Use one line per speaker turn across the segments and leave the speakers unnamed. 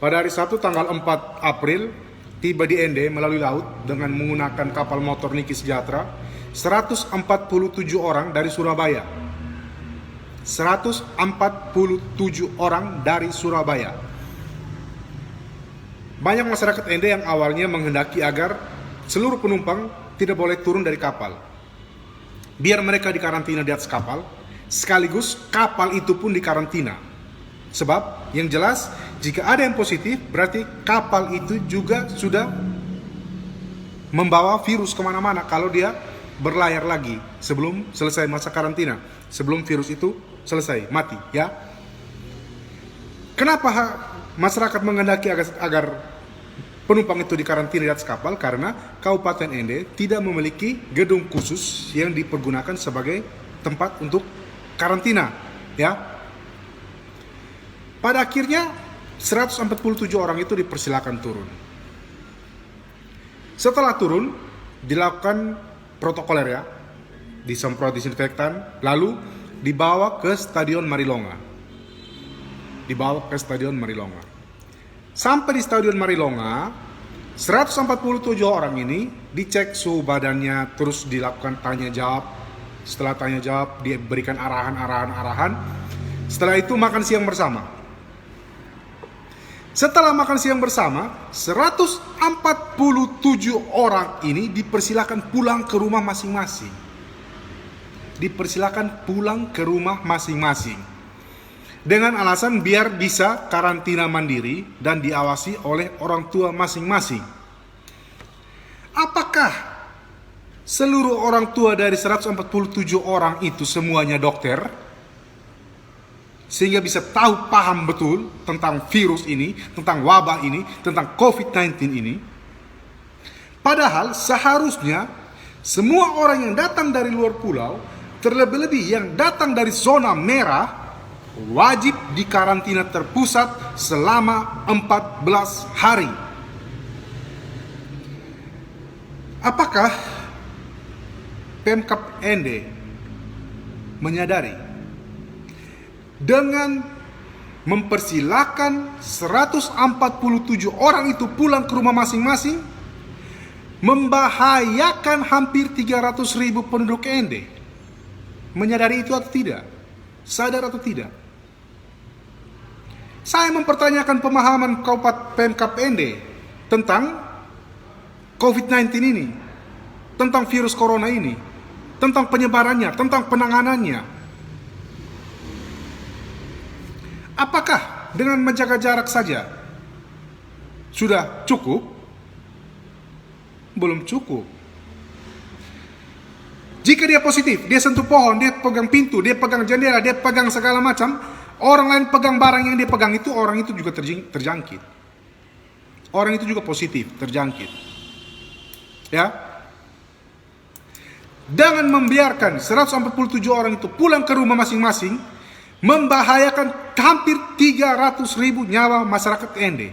Pada hari Sabtu tanggal 4 April, tiba di Ende melalui laut dengan menggunakan kapal motor Niki Sejahtera 147 orang dari Surabaya. 147 orang dari Surabaya. Banyak masyarakat Ende yang awalnya menghendaki agar seluruh penumpang tidak boleh turun dari kapal, biar mereka dikarantina di atas kapal, sekaligus kapal itu pun dikarantina. Sebab yang jelas, jika ada yang positif, berarti kapal itu juga sudah membawa virus kemana-mana kalau dia berlayar lagi sebelum selesai masa karantina, sebelum virus itu selesai, mati, ya. Kenapa masyarakat menghendaki agar penumpang itu dikarantina di atas kapal? Karena Kabupaten Ende tidak memiliki gedung khusus yang dipergunakan sebagai tempat untuk karantina, ya. Pada akhirnya 147 orang itu dipersilakan turun. Setelah turun, dilakukan protokoler, ya, disemprot disinfektan, lalu dibawa ke Stadion Marilonga. Sampai di Stadion Marilonga, 147 orang ini dicek suhu badannya, terus dilakukan tanya jawab. Setelah tanya jawab, diberikan arahan. Setelah itu makan siang bersama. Setelah makan siang bersama, 147 orang ini dipersilakan pulang ke rumah masing-masing. Dengan alasan biar bisa karantina mandiri dan diawasi oleh orang tua masing-masing. Apakah seluruh orang tua dari 147 orang itu semuanya dokter? Sehingga bisa paham betul tentang virus ini, tentang wabah ini, tentang COVID-19 ini. Padahal seharusnya semua orang yang datang dari luar pulau, terlebih-lebih yang datang dari zona merah, wajib dikarantina terpusat selama 14 hari. Apakah Pemkab Ende menyadari dengan mempersilahkan 147 orang itu pulang ke rumah masing-masing, membahayakan hampir 300.000 penduduk Ende? Menyadari itu atau tidak? Sadar atau tidak? Saya mempertanyakan pemahaman Kabupaten Pemkab Ende tentang COVID-19 ini, tentang virus corona ini, tentang penyebarannya, tentang penanganannya. Apakah dengan menjaga jarak saja sudah cukup? Belum cukup. Jika dia positif, dia sentuh pohon, dia pegang pintu, dia pegang jendela, dia pegang segala macam, orang lain pegang barang yang dia pegang itu, orang itu juga terjangkit. Orang itu juga positif, terjangkit. Ya. Dengan membiarkan 147 orang itu pulang ke rumah masing-masing, membahayakan hampir 300.000 nyawa masyarakat Ende,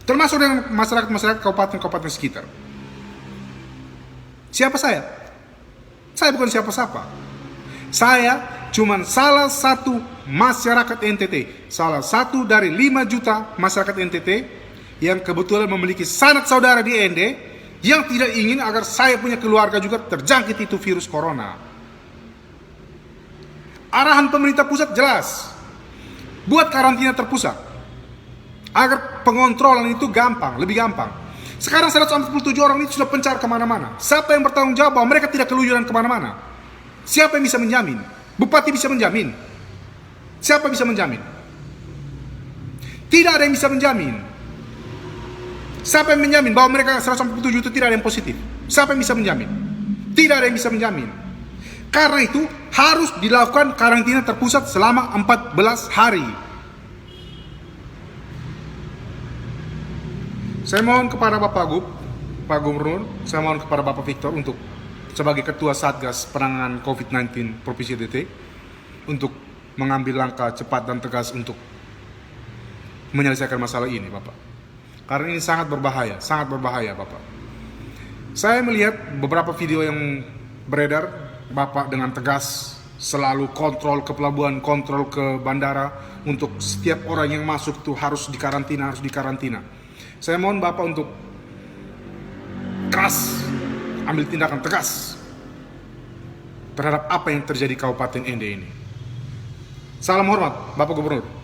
termasuk dengan masyarakat kabupaten-kabupaten sekitar. Siapa saya? Saya bukan siapa-siapa. Saya cuma salah satu masyarakat NTT, salah satu dari 5 juta masyarakat NTT yang kebetulan memiliki sanak saudara di Ende yang tidak ingin agar saya punya keluarga juga terjangkit itu virus corona. Arahan pemerintah pusat jelas, buat karantina terpusat agar pengontrolan itu lebih gampang. Sekarang 147 orang ini sudah pencar kemana-mana. Siapa yang bertanggung jawab bahwa mereka tidak keluyuran kemana-mana? Siapa yang bisa menjamin? Bupati bisa menjamin? Siapa bisa menjamin? Tidak ada yang bisa menjamin. Siapa yang menjamin bahwa mereka 147 itu tidak ada yang positif? Siapa yang bisa menjamin? Tidak ada yang bisa menjamin. Karena itu harus dilakukan karantina terpusat selama 14 hari. Saya mohon kepada Bapak Gubernur, saya mohon kepada Bapak Victor untuk sebagai Ketua Satgas Penanganan COVID-19 Provinsi NTT untuk mengambil langkah cepat dan tegas untuk menyelesaikan masalah ini, Bapak. Karena ini sangat berbahaya Bapak. Saya melihat beberapa video yang beredar, Bapak dengan tegas selalu kontrol ke pelabuhan, kontrol ke bandara, untuk setiap orang yang masuk tuh harus dikarantina, Saya mohon Bapak untuk keras, ambil tindakan tegas terhadap apa yang terjadi di Kabupaten Ende ini. Salam hormat, Bapak Gubernur.